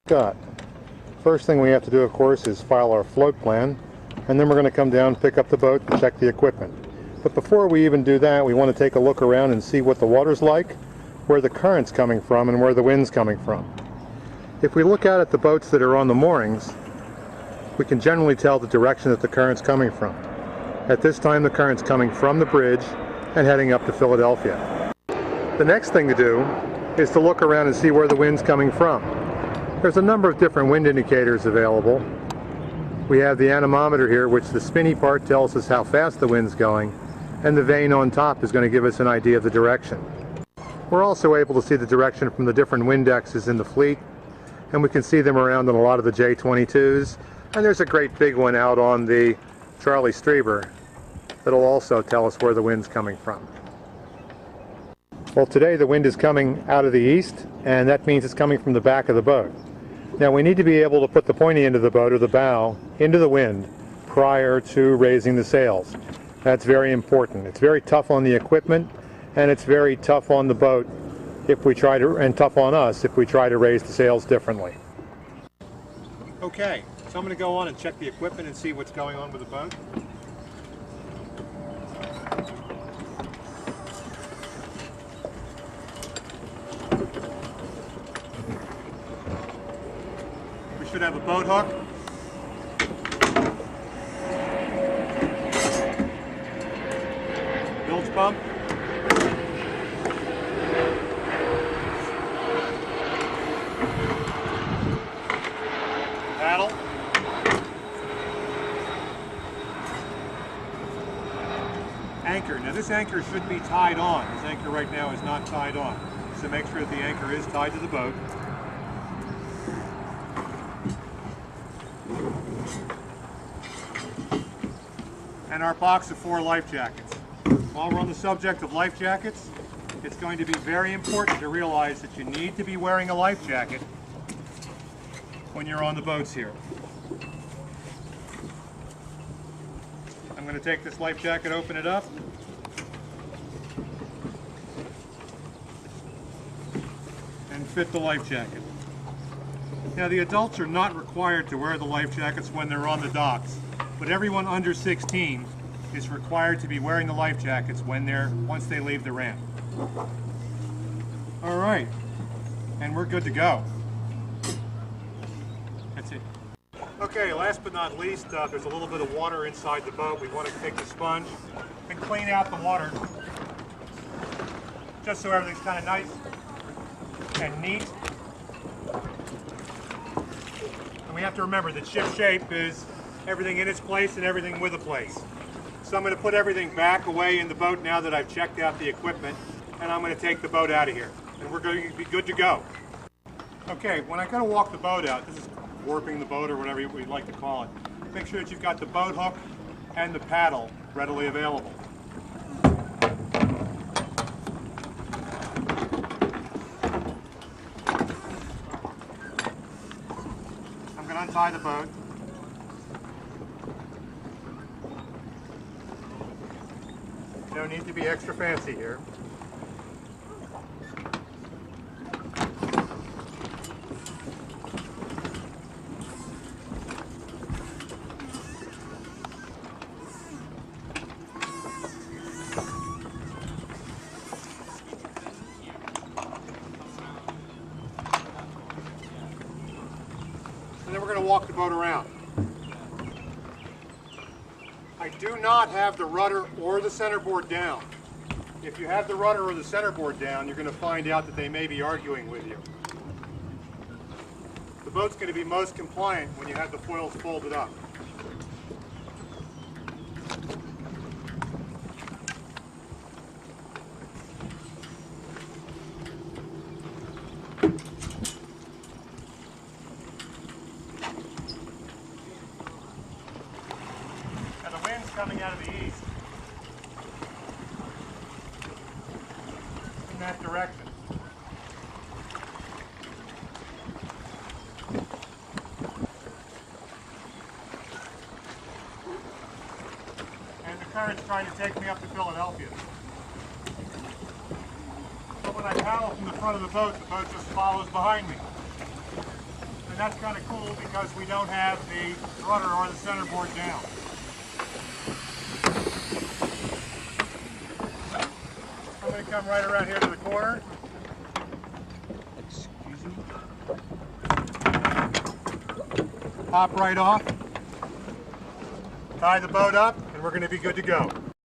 got. First thing we have to do, of course, is file our float plan, and then we're going to come down, pick up the boat, and check the equipment. But before we even do that, we want to take a look around and see what the water's like, where the current's coming from, and where the wind's coming from. If we look out at the boats that are on the moorings, we can generally tell the direction that the current's coming from. At this time, the current's coming from the bridge and heading up to Philadelphia. The next thing to do is to look around and see where the wind's coming from. There's a number of different wind indicators available. We have the anemometer here, which the spinny part tells us how fast the wind's going, and the vane on top is going to give us an idea of the direction. We're also able to see the direction from the different wind axes in the fleet, and we can see them around on a lot of the J22s, and there's a great big one out on the Charlie Streber that'll also tell us where the wind's coming from. Well, today the wind is coming out of the east, and that means it's coming from the back of the boat. Now we need to be able to put the pointy end of the boat, or the bow, into the wind prior to raising the sails. That's very important. It's very tough on the equipment, and it's very tough on the boat if we try to, and tough on us if we try to raise the sails differently. Okay, so I'm going to go on and check the equipment and see what's going on with the boat. We should have a boat hook, bilge pump, paddle, anchor. Now this anchor should be tied on. This anchor right now is not tied on. So make sure that the anchor is tied to the boat. And our box of 4 life jackets. While we're on the subject of life jackets, it's going to be very important to realize that you need to be wearing a life jacket when you're on the boats here. I'm going to take this life jacket, open it up, and fit the life jacket. Now the adults are not required to wear the life jackets when they're on the docks, but everyone under 16 is required to be wearing the life jackets once they leave the ramp. All right, and we're good to go. That's it. Okay, last but not least, there's a little bit of water inside the boat. We want to take the sponge and clean out the water, just so everything's kind of nice and neat. And we have to remember that ship shape is everything in its place and everything with a place. So I'm going to put everything back away in the boat now that I've checked out the equipment, and I'm going to take the boat out of here, and we're going to be good to go. Okay, when I go to walk the boat out, this is warping the boat or whatever we'd like to call it, make sure that you've got the boat hook and the paddle readily available. I'm going to untie the boat. No need to be extra fancy here. And then we're going to walk the boat around. I do not have the rudder or the centerboard down. If you have the rudder or the centerboard down, you're going to find out that they may be arguing with you. The boat's going to be most compliant when you have the foils folded up. Coming out of the east in that direction. And the current's trying to take me up to Philadelphia. But when I paddle from the front of the boat just follows behind me. And and that's kind of cool because we don't have the rudder or the centerboard down. I'm going to come right around here to the corner. Excuse me. Hop right off. Tie the boat up, and we're going to be good to go.